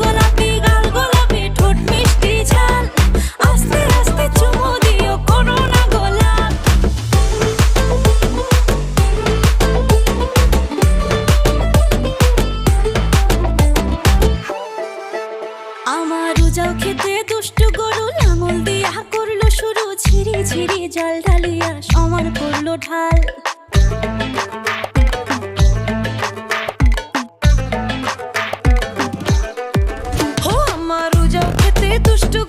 গোলাপি গাল গোলাপি ঠোঁট মিষ্টি ঝাল আস্তে আস্তে চুমু দিও করো না গোলাপ আমার উজাও খেতে দুষ্টু গরু লাঙল দিয়া করলো শুরু ঝিরি ঝিরি জল ঢালিয়া সমান করলো ঢাল ও আমার উজাও খেতে দুষ্টু